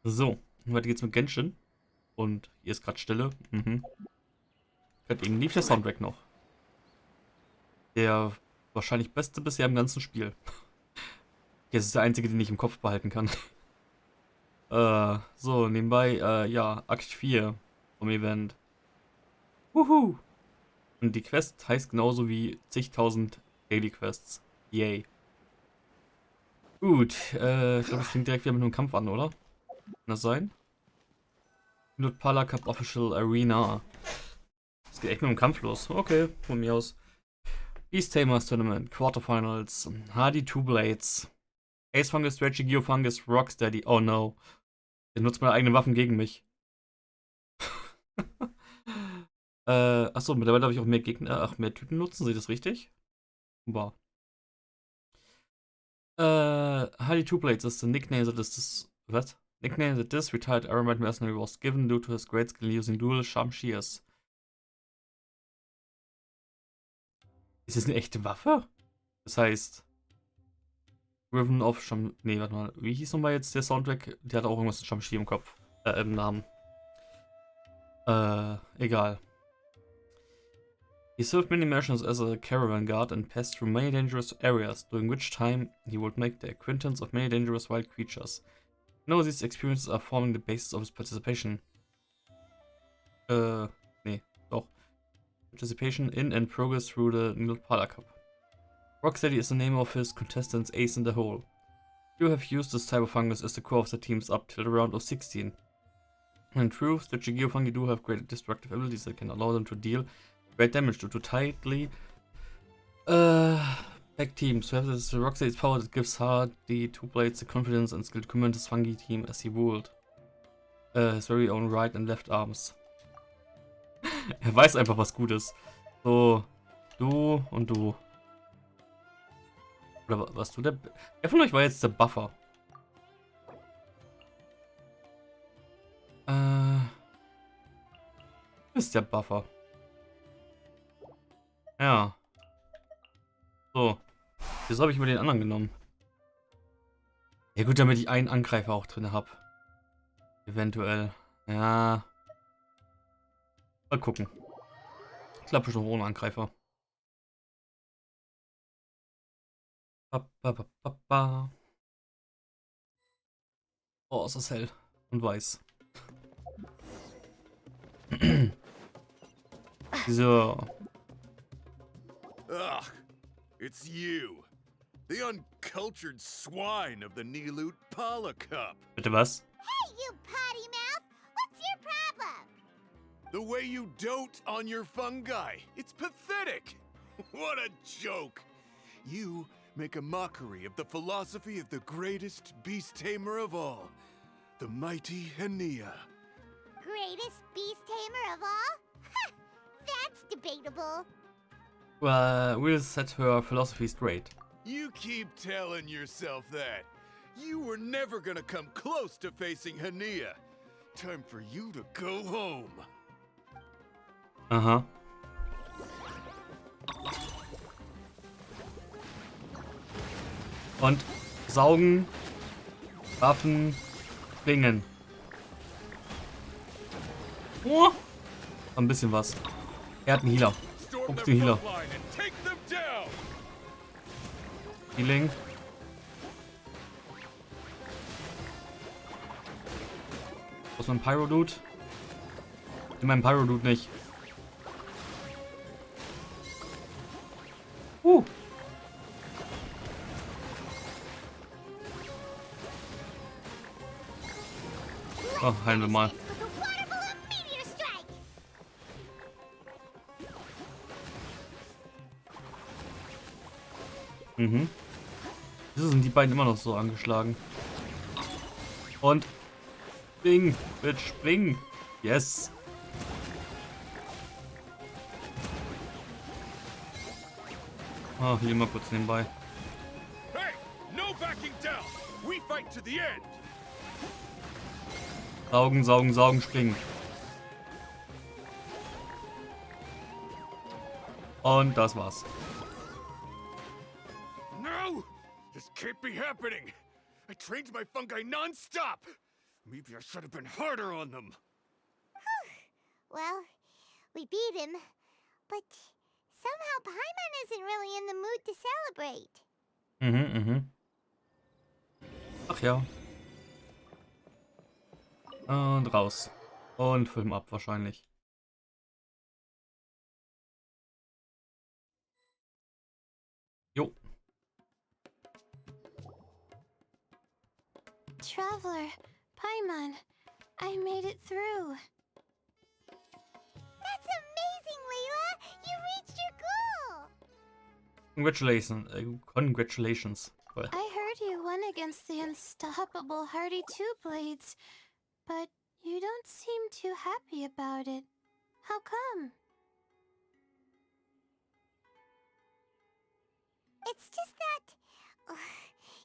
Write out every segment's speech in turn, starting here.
So, weiter geht's mit Genshin. Und hier ist gerade Stille. Gerade eben lief der Soundtrack noch. Der wahrscheinlich beste bisher im ganzen Spiel. Jetzt ist der einzige, den ich im Kopf behalten kann. So, nebenbei, ja, Akt 4 vom Event. Wuhu! Und die Quest heißt genauso wie zigtausend Daily Quests. Yay. Gut, ich glaube, es fängt direkt wieder mit einem Kampf an, oder? Kann das sein? Nutpala Cup Official Arena. Es geht echt mit dem Kampf los. Okay, von mir aus. Beast Tamers Tournament, Quarterfinals, Hardy Two Blades, Ace Fungus, Reggie Geofungus, Rocksteady. Oh no. Der nutzt meine eigenen Waffen gegen mich. Achso, mittlerweile habe ich auch mehr Gegner, mehr Typen nutzen, sehe ich das richtig? Wow. Hardy Two Blades is the nickname that is what? Nickname that this retired Aramite mercenary was given due to his great skill using dual sharp shears. Ist das eine echte Waffe? Das heißt, Riven of Sham. Nee, warte mal. Wie hieß nochmal jetzt der Soundtrack? Der hat auch irgendwas mit Shamshi im Kopf. Im Namen. Egal. He served many missions as a caravan guard and passed through many dangerous areas, during which time he would make the acquaintance of many dangerous wild creatures. No, these experiences are forming the basis of his participation. Nee, doch. Participation in and progress through the Nilpala Cup. Rocksteady is the name of his contestant's ace in the hole. You have used this type of fungus as the core of the teams up till the round of 16. In truth, the Geofungi do have great destructive abilities that can allow them to deal great damage due to tightly back teams. To have this Rocksteady's power that gives Hardy Two Blades the confidence and skill to command his fungi team as he would. His very own right and left arms. Er weiß einfach, was gut ist. So, du und du. Oder was du der? Wer von euch war jetzt der Buffer? Ist der Buffer. Ja. So. Wieso habe ich mir den anderen genommen? Ja gut, damit ich einen Angreifer auch drin habe. Eventuell. Ja. Mal gucken. Ich glaube schon ohne Angreifer. Oh, ist das hell und weiß. So. Ugh, it's you. The uncultured swine of the Nilut Pala Cup. Bitte was? Hey, you potty mouth! What's your problem? The way you dote on your fungi. It's pathetic. What a joke. You make a mockery of the philosophy of the greatest beast tamer of all, the mighty Hania. Greatest beast tamer of all? Ha! That's debatable. We'll set her philosophy straight. You keep telling yourself that. You were never gonna come close to facing Hania. Time for you to go home. Aha. Und saugen, Waffen, springen. Oh, ein bisschen was. Er hat einen Healer. Guck's den Healer. Healing. Wo ist mein Pyro-Dude? In meinem Pyro-Dude nicht. Oh, heilen wir mal. With a water balloon meteor strike! Wieso sind die beiden immer noch so angeschlagen? Und spring, Bitch, spring. Yes. Ah, hier mal kurz nebenbei. Hey, no backing down. We fight to the end. Saugen, saugen, saugen, springen. Und das war's. No, this can't be happening. I trained my fungi non-stop. Maybe I should have been harder on them. Well, we beat him, but somehow Paimon isn't really in the mood to celebrate. Ach ja. Und raus. Und Film ab wahrscheinlich. Jo. Traveler, Paimon, I made it through. That's amazing, Layla! You reached your goal! Congratulations. Congratulations. Well, I heard you won against the unstoppable Hardy Two Blades, but you don't seem too happy about it. How come? It's just that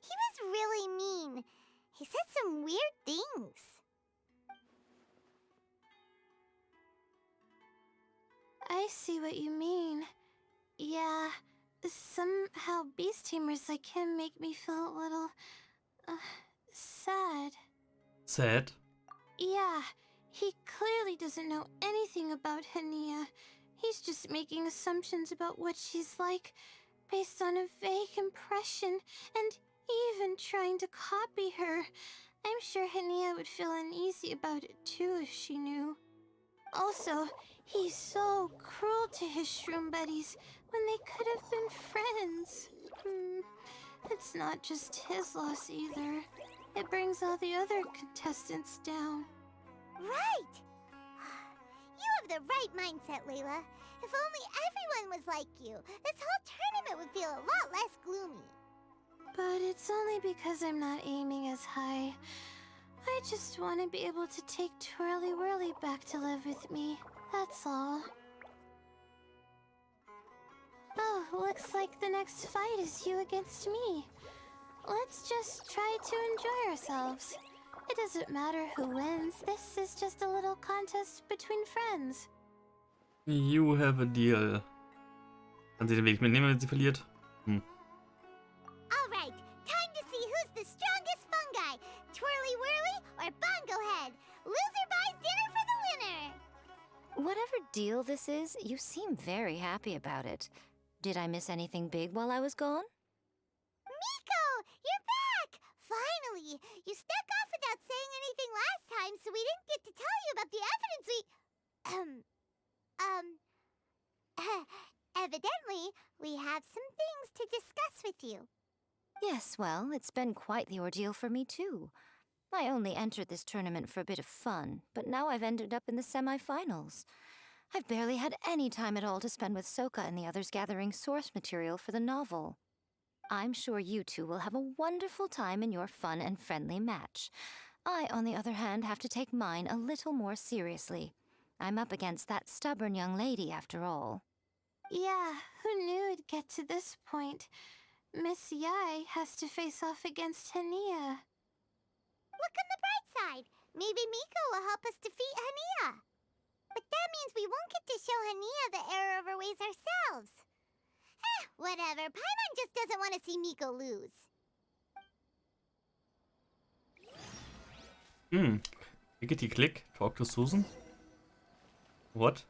he was really mean. He said some weird things. I see what you mean. Yeah, somehow beast tamers like him make me feel a little sad. sad. Yeah, he clearly doesn't know anything about Hania. He's just making assumptions about what she's like based on a vague impression and even trying to copy her. I'm sure Hania would feel uneasy about it too if she knew. Also, he's so cruel to his shroom buddies when they could have been friends. It's not just his loss either. It brings all the other contestants down. Right! You have the right mindset, Layla. If only everyone was like you, this whole tournament would feel a lot less gloomy. But it's only because I'm not aiming as high. I just want to be able to take Twirly Whirly back to live with me. That's all. Oh, looks like the next fight is you against me. Let's just try to enjoy ourselves. It doesn't matter who wins. This is just a little contest between friends. You have a deal. Kann sie den Weg mitnehmen, wenn sie verliert? Alright, time to see who's the strongest fungi. Twirly Whirly or Bongo Head. Loser buys dinner for the winner. Whatever deal this is, you seem very happy about it. Did I miss anything big while I was gone? Miko, you're back! Finally! You snuck off without saying anything last time, so we didn't get to tell you about the evidence we... Evidently, we have some things to discuss with you. Yes, well, it's been quite the ordeal for me too. I only entered this tournament for a bit of fun, but now I've ended up in the semi-finals. I've barely had any time at all to spend with Soka and the others gathering source material for the novel. I'm sure you two will have a wonderful time in your fun and friendly match. I, on the other hand, have to take mine a little more seriously. I'm up against that stubborn young lady, after all. Yeah, who knew it'd get to this point? Miss Yai has to face off against Hania. Look on the bright side. Maybe Miko will help us defeat Hania. But that means we won't get to show Hania the error of our ways ourselves. Whatever. Paimon just doesn't want to see Miko lose. Clickety click. Talk to Susan. What?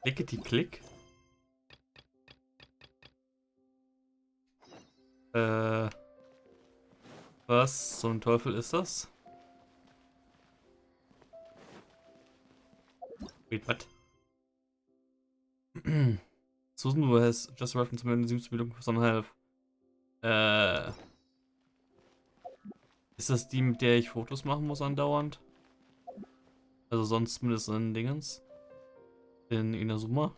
Clickety click? Was zum Teufel ist das? Wait, what? Susan, who has just arrived in the museum, seems to be looking for some help. Ist das die, mit der ich Fotos machen muss andauernd? Also sonst zumindest in Dingens. In Inazuma.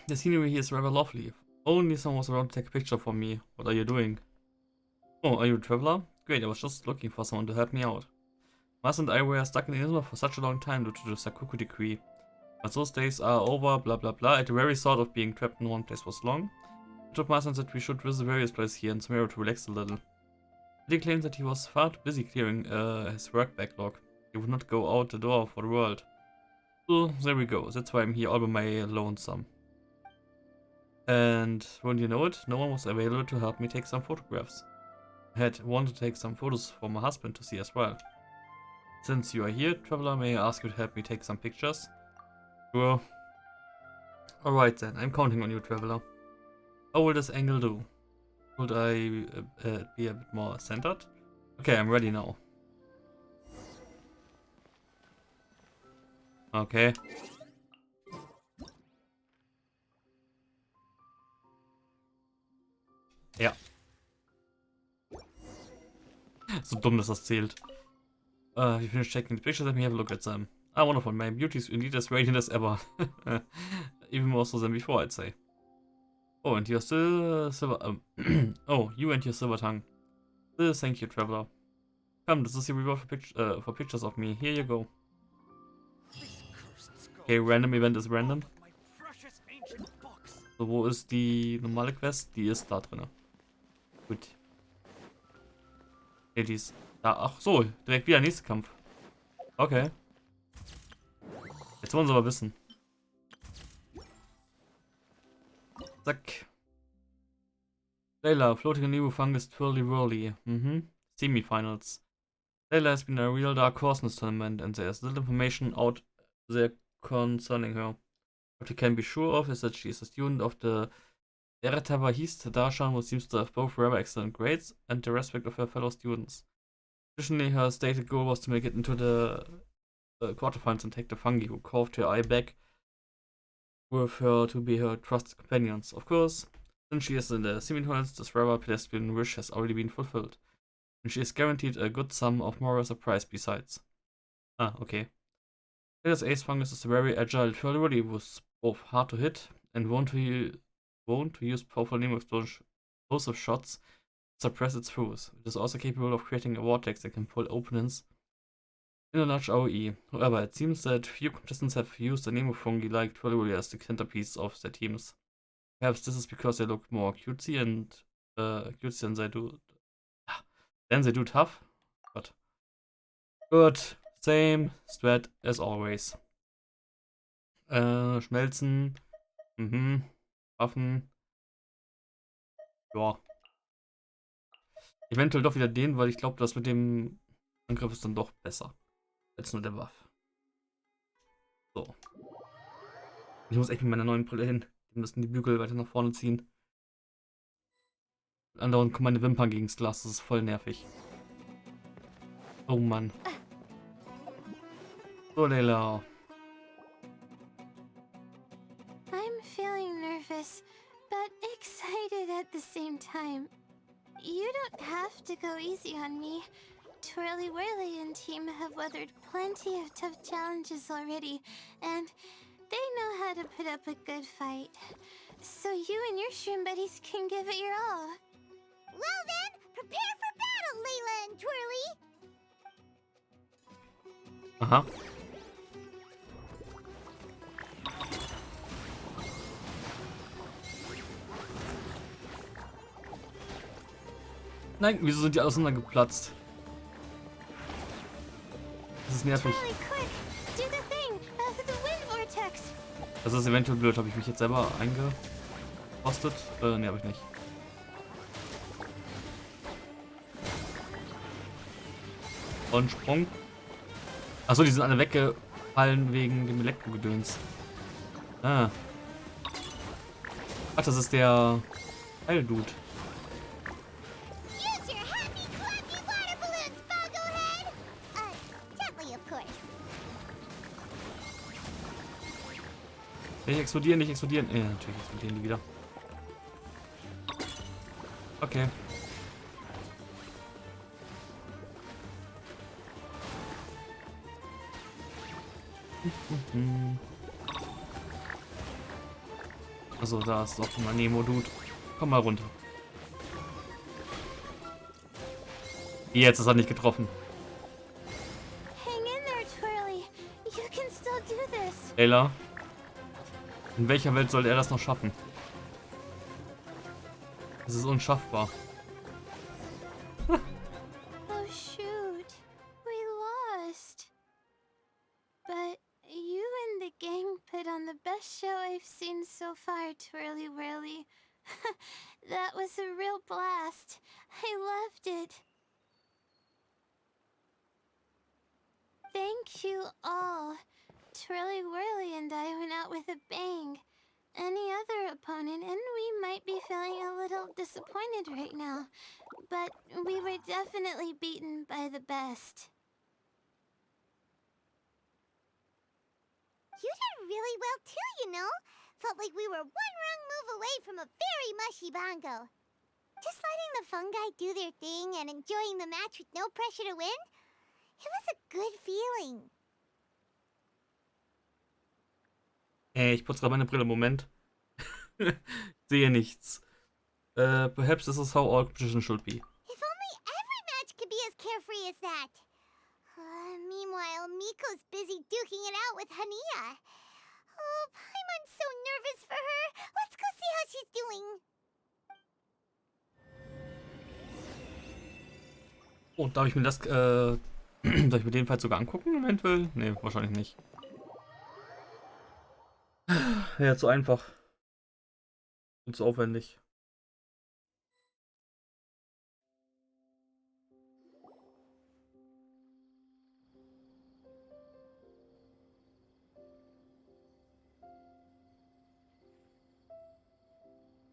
The scenery here is rather lovely. If only someone was around to take a picture for me. What are you doing? Oh, are you a traveler? Great, I was just looking for someone to help me out. Mas and I were stuck in Inazuma for such a long time due to the Sakuku decree. But those days are over, blah blah blah. At the very thought of being trapped in one place was long. I told Masan that we should visit various places here in Sumeru to relax a little. But he claimed that he was far too busy clearing his work backlog. He would not go out the door for the world. So there we go. That's why I'm here all by my lonesome. And wouldn't you know it, no one was available to help me take some photographs. I had wanted to take some photos for my husband to see as well. Since you are here, traveler, may I ask you to help me take some pictures? Sure. Alright then, I'm counting on you, traveler. How will this angle do? Should I be a bit more centered? Okay, I'm ready now. Okay. Ja. So dumm, dass das zählt. You finished checking the pictures, let me have a look at them. Ah, wonderful, my beauty is indeed as radiant as ever. Even more so than before, I'd say. Oh, and you're still silver. Oh, you and your silver tongue. Thank you, traveler. Come, this is your reward for pictures of me. Here you go. Okay, random event ist random. So, wo ist die normale Quest? Die ist da drin. Gut. Okay, die ist da. Ach so, direkt wieder nächster Kampf. Okay. Jetzt wollen sie aber wissen. Zack. Layla, floating in new fungus twirly whirly. Semi-finals. Layla has been a real dark horse in this tournament, and there's little information out there concerning her. What we can be sure of is that she is a student of the Eretavahist Darshan, who seems to have both rather excellent grades and the respect of her fellow students. Additionally, her stated goal was to make it into the quarterfinals and take the fungi, who carved her eye back with her to be her trusted companions. Of course, since she is in the semifinals, this rather pedestrian wish has already been fulfilled. And she is guaranteed a good sum of moral surprise besides. Ah, okay. Layla's ace fungus is a very agile twirly who's both hard to hit and wont to use powerful name explosive shots to suppress its foes. It is also capable of creating a vortex that can pull opponents in a large AoE. However, it seems that few contestants have used the Nemo fungi like Twirly as the centerpiece of their teams. Perhaps this is because they look more cutesy than they do tough. But good, same strat as always. Schmelzen. Waffen. Ja. Eventuell doch wieder den, weil ich glaube, das mit dem Angriff ist dann doch besser. Als nur der Waffe. So. Ich muss echt mit meiner neuen Brille hin. Wir müssen die Bügel weiter nach vorne ziehen. Andauernd kommen meine Wimpern gegen das Glas. Das ist voll nervig. Oh Mann. So, Layla. I'm feeling nervous, but excited at the same time. You don't have to go easy on me. Twirly Whirly and team have weathered plenty of tough challenges already, and they know how to put up a good fight. So you and your shroom buddies can give it your all. Well then, prepare for battle, Layla and Twirly! Aha. Nein, wieso sind die auseinandergeplatzt? Das ist nervig. Twirly, quick! Do the thing! The wind vortex! Das ist eventuell blöd. Habe ich mich jetzt selber eingepostet? Ne, habe ich nicht. Und Sprung. Achso, die sind alle weggefallen wegen dem Elektro-Gedöns. Ah. Ach, das ist der Heil-Dude. Use your happy, clappy water balloons, Boglehead! Gently, of course. Nicht explodieren, nicht explodieren. Ja, natürlich explodieren die wieder. Okay. Also da ist doch ein Nemo-Dude. Komm mal runter. Jetzt ist er nicht getroffen. Hang in there, Twirly. You can still do this. Layla. In welcher Welt soll er das noch schaffen? Es ist unschaffbar. Oh shoot, we lost. But you and the gang put on the best best show I've seen so far, Twirly Whirly. That was a real blast. I loved it. Thank you all. Twirly Whirly and I went out with a bang. Any other opponent, and we might be feeling a little disappointed right now, but we were definitely beaten by the best. You did really well too, you know. Felt like we were one wrong move away from a very mushy bongo. Just letting the fungi do their thing and enjoying the match with no pressure to win, it was a good feeling. Ich putze gerade meine Brille. Moment. Ich sehe nichts. Perhaps this is how all competition should be. If only every match could be as carefree as that. Meanwhile, Miko's busy duking it out with Hania. Oh, Paimon's so nervous for her. Let's go see how she's doing. Oh, darf ich mir das, soll ich mir den Fall sogar angucken, eventuell? Nee, wahrscheinlich nicht. Ja, zu einfach. Und zu aufwendig.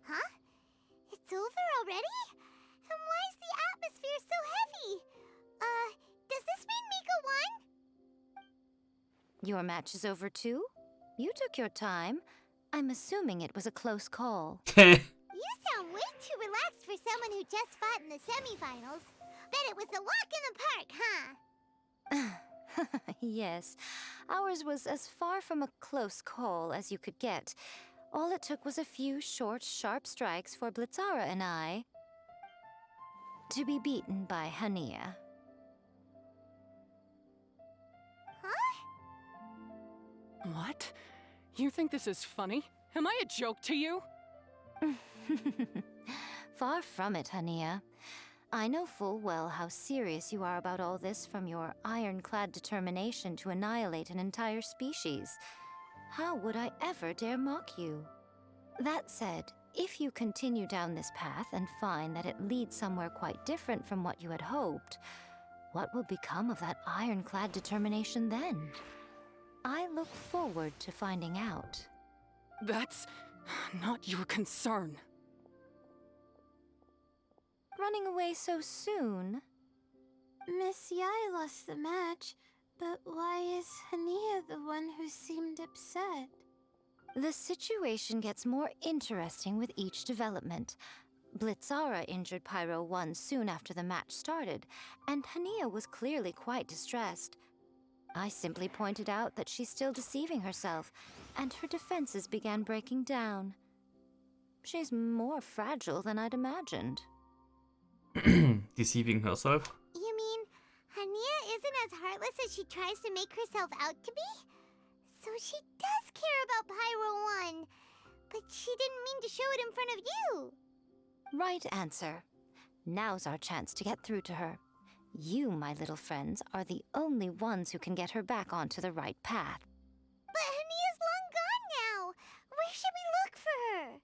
Huh? It's over already? And why is the atmosphere so heavy? Does this mean Miko won? Your match is over too? You took your time. I'm assuming it was a close call. You sound way too relaxed for someone who just fought in the semifinals. Bet it was a walk in the park, huh? Yes, ours was as far from a close call as you could get. All it took was a few short, sharp strikes for Blitzara and I to be beaten by Hania. What? You think this is funny? Am I a joke to you? Far from it, Hania. I know full well how serious you are about all this, from your ironclad determination to annihilate an entire species. How would I ever dare mock you? That said, if you continue down this path and find that it leads somewhere quite different from what you had hoped, what will become of that ironclad determination then? I look forward to finding out. That's not your concern. Running away so soon? Miss Yai lost the match, but why is Hania the one who seemed upset? The situation gets more interesting with each development. Blitzara injured Pyro 1 soon after the match started, and Hania was clearly quite distressed. I simply pointed out that she's still deceiving herself, and her defenses began breaking down. She's more fragile than I'd imagined. Deceiving herself. You mean Hania isn't as heartless as she tries to make herself out to be? So she does care about Pyro 1, but she didn't mean to show it in front of you. Right answer. Now's our chance to get through to her. You, my little friends, are the only ones who can get her back onto the right path. But Hania's long gone now. Where should we look for her?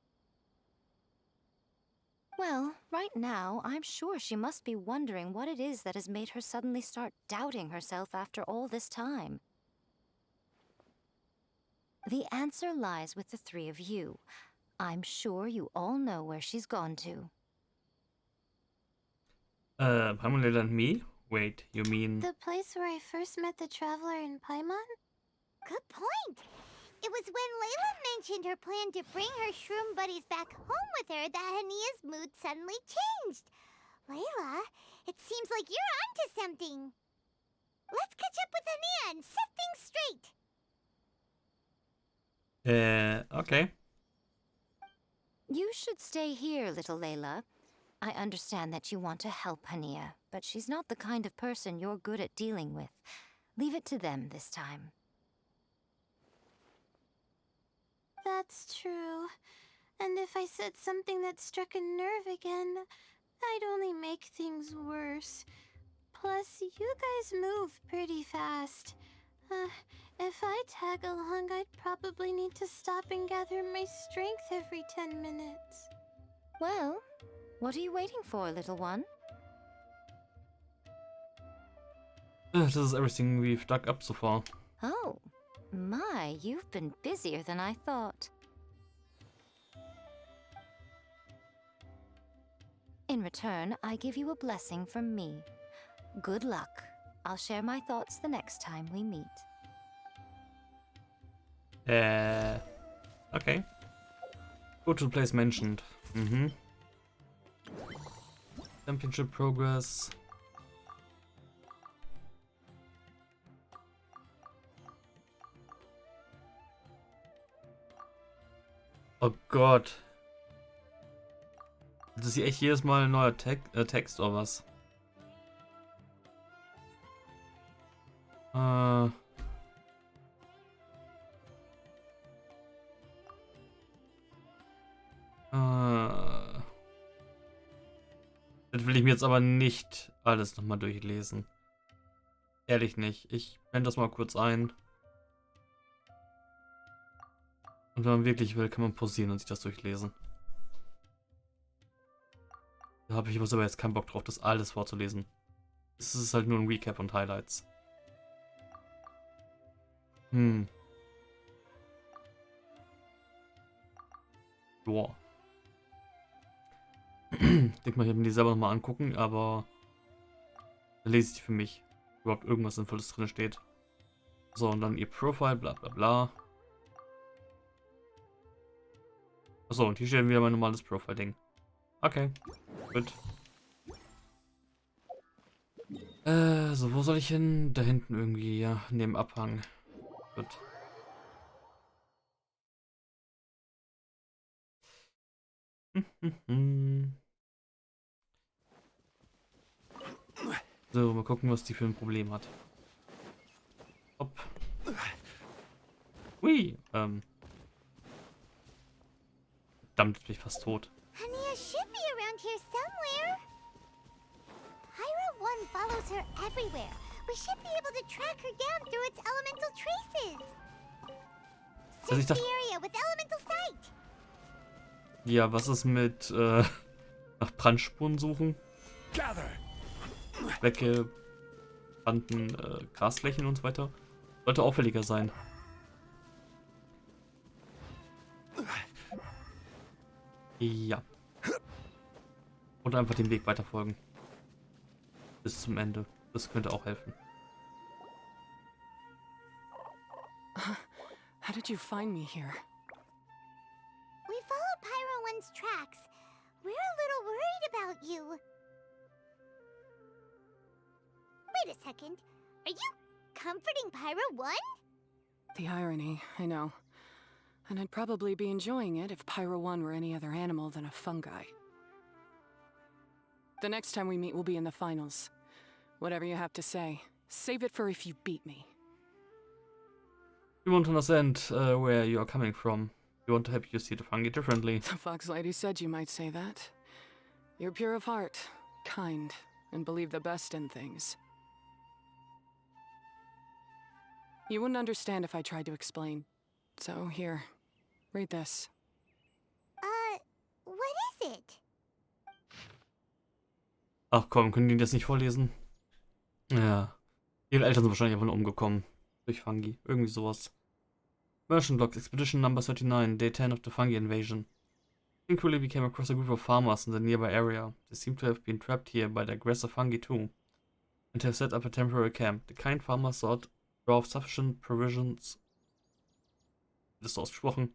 Well, right now, I'm sure she must be wondering what it is that has made her suddenly start doubting herself after all this time. The answer lies with the three of you. I'm sure you all know where she's gone to. Pamela and me? Wait, you mean... The place where I first met the traveler in Paimon? Good point. It was when Layla mentioned her plan to bring her shroom buddies back home with her that Hania's mood suddenly changed. Layla, it seems like you're onto something. Let's catch up with Hania and set things straight. Okay. You should stay here, little Layla. I understand that you want to help Hania, but she's not the kind of person you're good at dealing with. Leave it to them this time. That's true. And if I said something that struck a nerve again, I'd only make things worse. Plus, you guys move pretty fast. If I tag along, I'd probably need to stop and gather my strength every 10 minutes. Well, what are you waiting for, little one? This is everything we've dug up so far. Oh, my, you've been busier than I thought. In return, I give you a blessing from me. Good luck. I'll share my thoughts the next time we meet. Okay. Go to the place mentioned. Championship progress. Oh Gott. Das ist hier echt jedes Mal ein neuer Text oder was? Das will ich mir jetzt aber nicht alles nochmal durchlesen. Ehrlich nicht. Ich blende das mal kurz ein. Und wenn man wirklich will, kann man pausieren und sich das durchlesen. Da habe ich aber jetzt keinen Bock drauf, das alles vorzulesen. Es ist halt nur ein Recap und Highlights. Boah. Ich denke mal, ich werde mir die selber nochmal angucken, aber da lese ich die für mich. Überhaupt irgendwas Sinnvolles drin steht. So, und dann ihr Profile, bla bla bla. Achso, und hier steht wieder mein normales Profile-Ding. Okay, gut. So, wo soll ich hin? Da hinten irgendwie, ja, neben Abhang. Gut. So, mal gucken, was die für ein Problem hat. Hopp. Hui, Verdammt, jetzt bin ich fast tot. Hania should be around here somewhere. Pyro 1 follows her everywhere. We should be able to track her down through its elemental traces. Also ich Search the dachte, area with elemental sight. ja, was ist mit nach Brandspuren suchen? Weggebrannten Grasflächen und so weiter. Sollte auffälliger sein. Ja. Oder einfach den Weg weiterfolgen. Bis zum Ende. Das könnte auch helfen. How did you find me here? We followed Pyro 1's tracks. We're a little worried about you. Wait a second. Are you comforting Pyro 1? The irony, I know. And I'd probably be enjoying it if Pyro 1 were any other animal than a fungi. The next time we meet will be in the finals. Whatever you have to say, save it for if you beat me. You won't understand where you are coming from. You want to help you see the fungi differently. The Fox Lady said you might say that. You're pure of heart, kind, and believe the best in things. You wouldn't understand if I tried to explain. So here, read this. What is it? Ach komm, können die das nicht vorlesen? Ja. Ihre Eltern sind wahrscheinlich einfach nur umgekommen. Durch Fungi. Irgendwie sowas. Merchant Logs, Expedition Number 39, Day 10 of the Fungi Invasion. Thankfully we came across a group of farmers in the nearby area. They seem to have been trapped here by the aggressive fungi too, and have set up a temporary camp. The kind farmers sought draw sufficient provisions. Das ist ausgesprochen.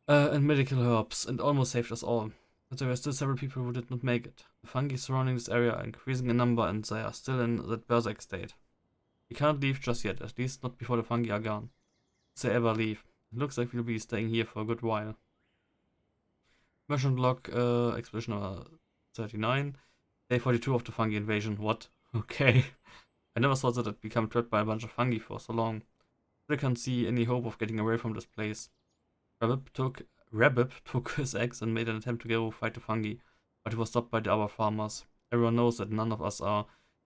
And medical herbs, and almost saved us all. But there were still several people who did not make it. The fungi surrounding this area are increasing in number, and they are still in that berserk state. We can't leave just yet, at least not before the fungi are gone. If they ever leave. It looks like we'll be staying here for a good while. Merchant log, Expedition number 39, Day 42 of the fungi invasion. What? Okay. I never thought that I'd become trapped by a bunch of fungi for so long. I can't see any hope of getting away from this place. Rabib took his axe and made an attempt to go fight the fungi, but he was stopped by the other farmers. Everyone knows that none of us are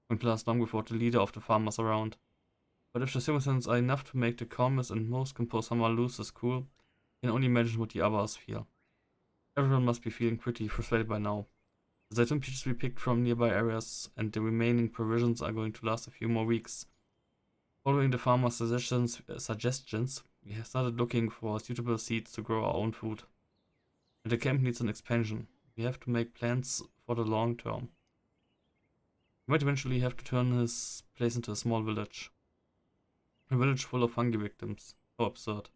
going to last long without the leader of the farmers around. But if the circumstances are enough to make the calmest and most composed Summer lose the school, you can only imagine what the others feel. Everyone must be feeling pretty frustrated by now. The Zaytun peaches we picked from nearby areas and the remaining provisions are going to last a few more weeks. Following the farmer's suggestions, we have started looking for suitable seeds to grow our own food. And the camp needs an expansion. We have to make plans for the long term. We might eventually have to turn his place into a small village. A village full of fungi victims. How absurd.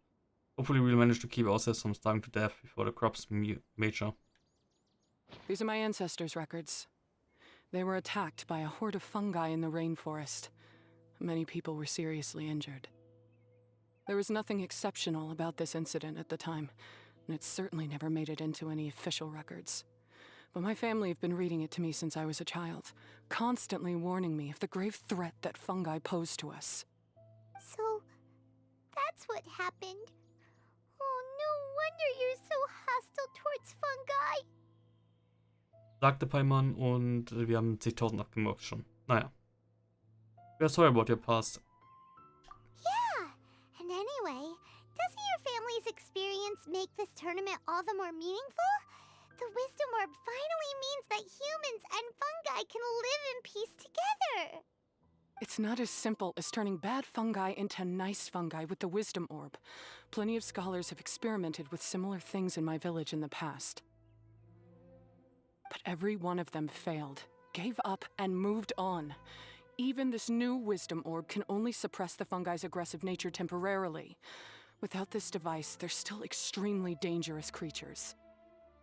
Hopefully we'll manage to keep ourselves from starving to death before the crops mature. These are my ancestors' records. They were attacked by a horde of fungi in the rainforest. Many people were seriously injured. There was nothing exceptional about this incident at the time, and it certainly never made it into any official records. But my family have been reading it to me since I was a child, constantly warning me of the grave threat that fungi pose to us. So, that's what happened. Oh, no wonder you're so hostile towards fungi. Sagte Paimon und wir haben zigtausend abgemurkt schon. Naja. We are sorry about your past. Yeah, and anyway, doesn't your family's experience make this tournament all the more meaningful? The Wisdom Orb finally means that humans and fungi can live in peace together. It's not as simple as turning bad fungi into nice fungi with the Wisdom Orb. Plenty of scholars have experimented with similar things in my village in the past. But every one of them failed, gave up, and moved on. Even this new Wisdom Orb can only suppress the fungi's aggressive nature temporarily. Without this device, they're still extremely dangerous creatures.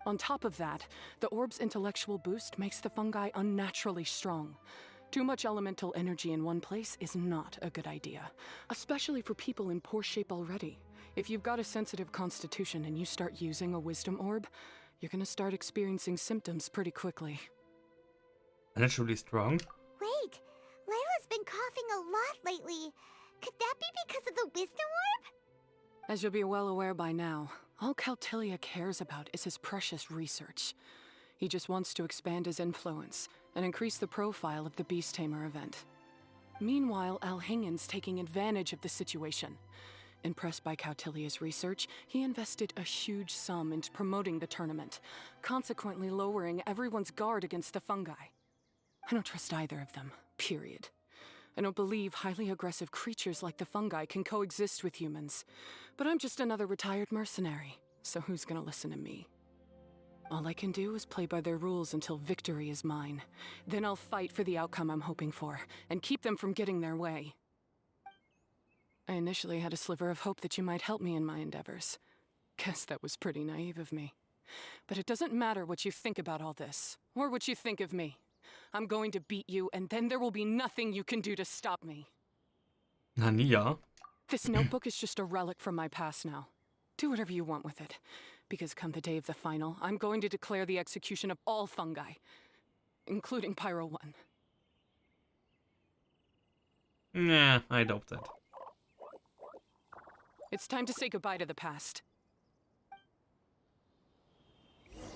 On top of that, the orb's intellectual boost makes the fungi unnaturally strong. Too much elemental energy in one place is not a good idea, especially for people in poor shape already. If you've got a sensitive constitution and you start using a Wisdom Orb, you're gonna start experiencing symptoms pretty quickly. Naturally strong? Wait, Layla's been coughing a lot lately. Could that be because of the Wisdom Orb? As you'll be well aware by now, all Caltilia cares about is his precious research. He just wants to expand his influence and increase the profile of the Beast Tamer event. Meanwhile, Alhingen's taking advantage of the situation. Impressed by Cautilia's research, he invested a huge sum into promoting the tournament, consequently lowering everyone's guard against the fungi. I don't trust either of them, period. I don't believe highly aggressive creatures like the fungi can coexist with humans. But I'm just another retired mercenary, so who's gonna listen to me? All I can do is play by their rules until victory is mine. Then I'll fight for the outcome I'm hoping for, and keep them from getting their way. I initially had a sliver of hope that you might help me in my endeavors. Guess that was pretty naive of me. But it doesn't matter what you think about all this, or what you think of me. I'm going to beat you, and then there will be nothing you can do to stop me. Nania? This notebook is just a relic from my past now. Do whatever you want with it. Because come the day of the final, I'm going to declare the execution of all fungi. Including Pyro 1. Nah, I doubt that. It's time to say goodbye to the past.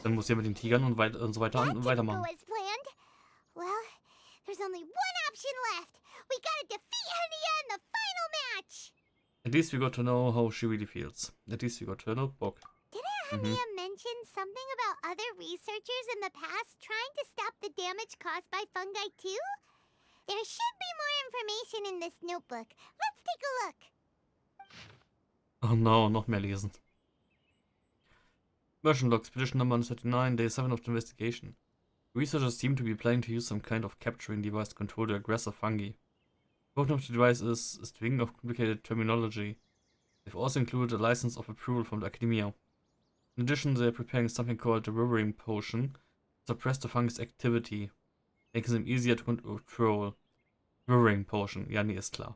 Dann muss er mit den Tigern und so weiter That didn't weitermachen. go as planned. Well, there's only one option left. We gotta defeat Hania in the final match. At least we got to know how she really feels. At least we got her notebook. Didn't Hania mention something about other researchers in the past trying to stop the damage caused by fungi too? There should be more information in this notebook. Let's take a look. Oh no, noch mehr lesen. Merchant log, expedition number 139, day 7 of the investigation. Researchers seem to be planning to use some kind of capturing device to control the aggressive fungi. The name of the device is a string of complicated terminology. They've also included a license of approval from the academia. In addition, they're preparing something called the Withering Potion to suppress the fungus activity, making them easier to control. Withering Potion, ja, nee, ist klar.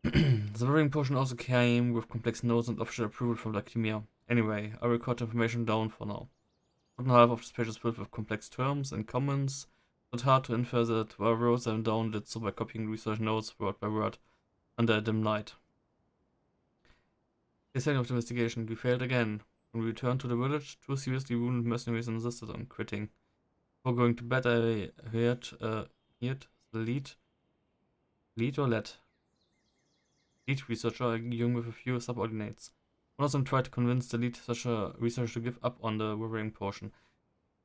The Withering Potion also came with complex notes and official approval from the academia. Anyway, I record the information down for now. One half of this page is filled with complex terms and comments. It's hard to infer that whoever wrote them down did so by copying research notes word by word under a dim light. The second of the investigation, we failed again. When we returned to the village, 2 seriously wounded mercenaries insisted on quitting. Before going to bed, I heard the lead or let? lead researcher arguing with a few subordinates. One of them tried to convince the lead researcher to give up on the weathering potion,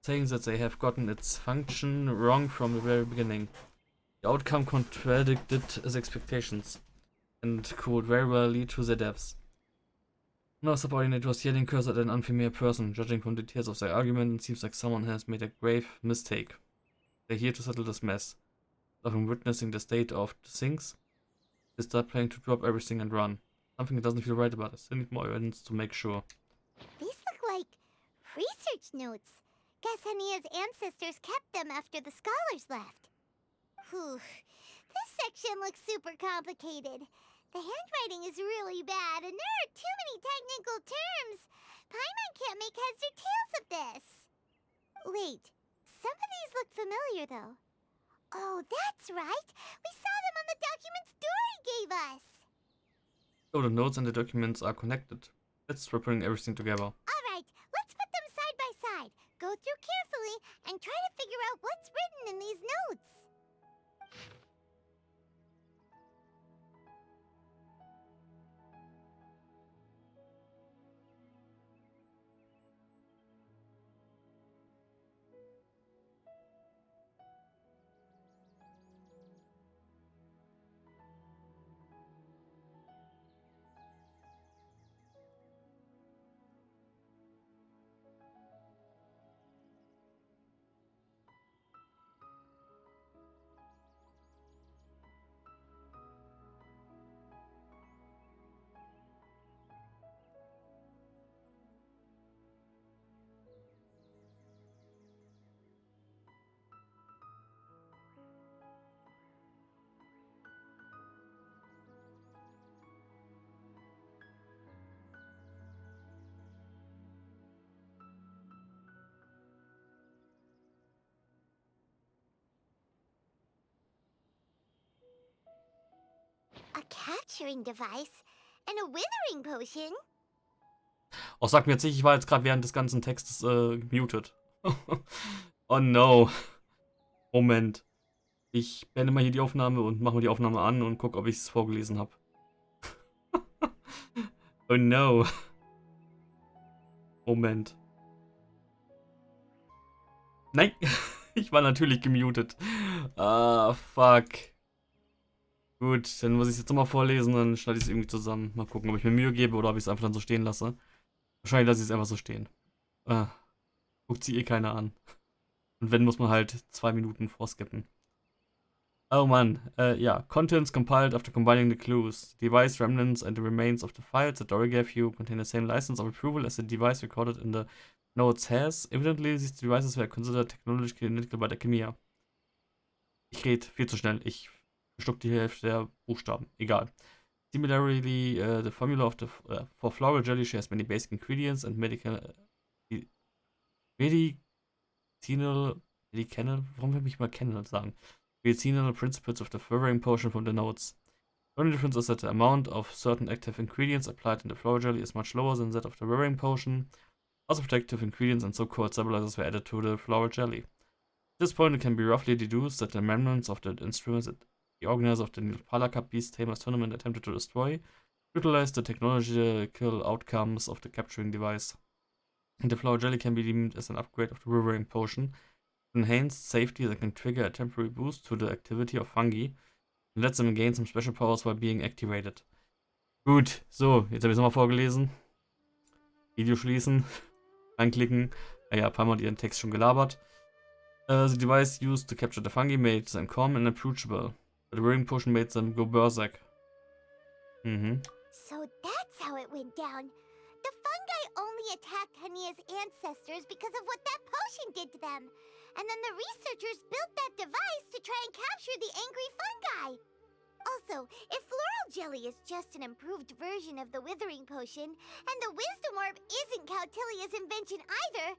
saying that they have gotten its function wrong from the very beginning. The outcome contradicted his expectations, and could very well lead to their deaths. Another subordinate was yelling curse at an unfamiliar person. Judging from the details of their argument, it seems like someone has made a grave mistake. They're here to settle this mess. Upon witnessing the state of things, they start planning to drop everything and run. Something that doesn't feel right about it. Still need more evidence to make sure. These look like research notes. Guess Hania's ancestors kept them after the scholars left. Whew. This section looks super complicated. The handwriting is really bad, and there are too many technical terms. Paimon can't make heads or tails of this. Wait, some of these look familiar, though. Oh, that's right. We saw them on the documents Dory gave us. So the notes and the documents are connected. Let's try putting everything together. All right, let's put them side by side. Go through carefully and try to figure out what's written in these notes. A capturing device and a withering potion? Oh, sag mir jetzt nicht, ich war jetzt gerade während des ganzen Textes muted. Oh no. Moment. Ich beende mal hier die Aufnahme und mache mal die Aufnahme an und gucke, ob ich es vorgelesen habe. Oh no. Moment. Nein, ich war natürlich gemutet. Ah, fuck. Gut, dann muss ich es jetzt nochmal vorlesen, dann schneide ich es irgendwie zusammen. Mal gucken, ob ich mir Mühe gebe oder ob ich es einfach dann so stehen lasse. Wahrscheinlich lasse ich es einfach so stehen. Guckt sie eh keiner an. Und wenn, muss man halt 2 Minuten vorskippen. Oh man, yeah. Contents compiled after combining the clues. Device remnants and the remains of the files that Dory gave you contain the same license of approval as the device recorded in the notes has. Evidently, these devices were considered technologically identical by the Chemia. Ich rede viel zu schnell. Ich verschluck die Hälfte der Buchstaben. Egal. Similarly, the formula of for floral jelly shares many basic ingredients and medicinal, warum will ich mal Kennel sagen? Medicinal principles of the flavoring potion from the notes. The only difference is that the amount of certain active ingredients applied in the floral jelly is much lower than that of the wearing potion. Also protective ingredients and so-called stabilizers were added to the floral jelly. At this point, it can be roughly deduced that the remnants of the instruments that the organizer of the Nilpala Cup Beast Tamers tournament attempted to destroy utilized the technological outcomes of the capturing device. And the flower jelly can be deemed as an upgrade of the weathering potion. Enhanced safety that can trigger a temporary boost to the activity of fungi and lets them gain some special powers while being activated. Gut, so, jetzt habe ich es nochmal vorgelesen. Video schließen, anklicken. Naja, ein paar Mal ihren Text schon gelabert. The device used to capture the fungi made them calm and approachable. But the wearing potion made them go berserk. So that's how it went down. The fungi only attacked Hania's ancestors because of what that potion did to them. And then the researchers built that device to try and capture the angry fungi. Also, if floral jelly is just an improved version of the withering potion, and the wisdom orb isn't Cautilia's invention either,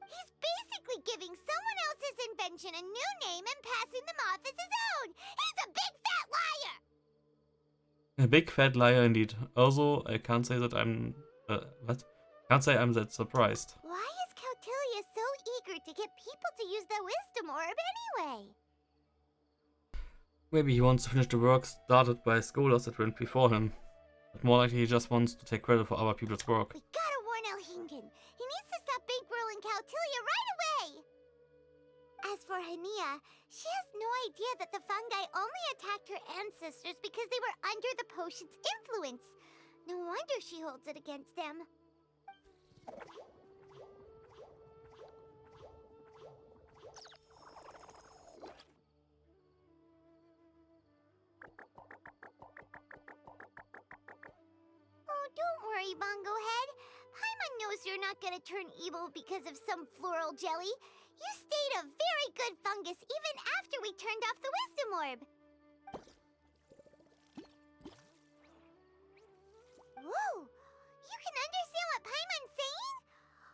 he's basically giving someone else's invention a new name and passing them off as his own. He's a big fat liar! A big fat liar indeed. Also, I can't say that I'm... Can't say I'm that surprised. Why is Cautilia so eager to get people to use the wisdom orb anyway? Maybe he wants to finish the work started by scholars that went before him. But more likely he just wants to take credit for other people's work. We gotta warn Elhingen. He needs to stop bankrolling Caltilia right away! As for Hania, she has no idea that the fungi only attacked her ancestors because they were under the potion's influence. No wonder she holds it against them. Oh, don't worry, Bongo Head. Paimon knows you're not gonna turn evil because of some floral jelly. You stayed a very good fungus even after we turned off the wisdom orb. Whoa! You can understand what Paimon's saying?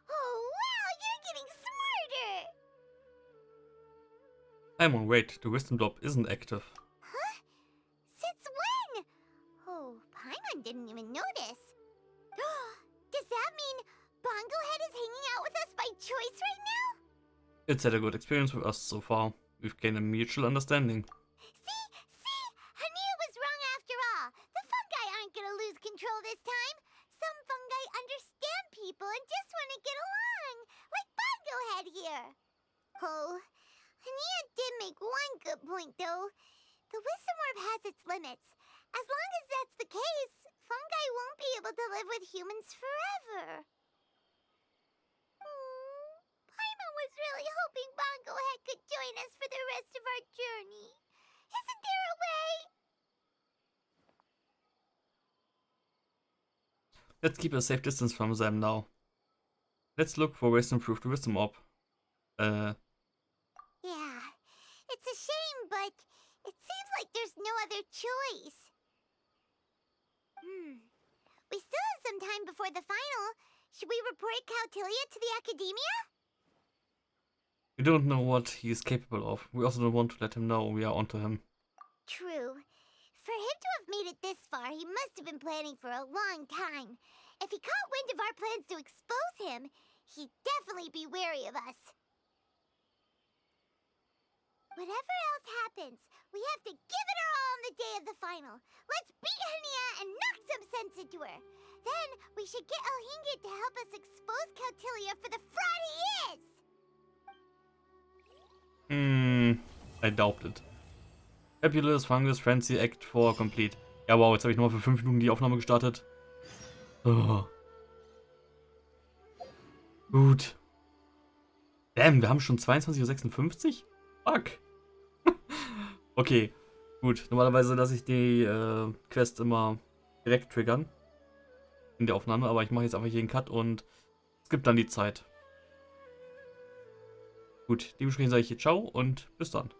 Oh, wow, you're getting smarter! Paimon, wait, the wisdom drop isn't active. Huh? Since when? Oh, Paimon didn't even notice. Does that mean Bongo Head is hanging out with us by choice right now? It's had a good experience with us so far. We've gained a mutual understanding. See? Hania was wrong after all. The fungi aren't gonna lose control this time. Some fungi understand people and just want to get along, like Bongo Head here. Oh, Hania did make one good point, though. The wisdom orb has its limits. As long as that's the case, fungi won't be able to live with humans forever. Paimon was really hoping Bongo Head could join us for the rest of our journey. Isn't there a way? Let's keep a safe distance from them now. Let's look for ways to improve the wisdom orb. Yeah, it's a shame, but it seems like there's no other choice. We still have some time before the final. Should we report Caltilia to the Academia? We don't know what he is capable of. We also don't want to let him know we are onto him. True. For him to have made it this far, he must have been planning for a long time. If he caught wind of our plans to expose him, he'd definitely be wary of us. Whatever else happens, we have to give it our all on the day of the final. Let's beat Hania and knock some sense into her. Then we should get Elhingen to help us expose Caltilia for the fraud he is. I doubt it. Fabulous Fungus Frenzy Act 4 complete. Ja, wow, jetzt habe ich nochmal für 5 Minuten die Aufnahme gestartet. Oh. Gut. Damn, wir haben schon 22:56 Uhr? Fuck. Okay, gut. Normalerweise lasse ich die Quest immer direkt triggern. In der Aufnahme, aber ich mache jetzt einfach hier einen Cut und es gibt dann die Zeit. Gut, dementsprechend sage ich hier ciao und bis dann.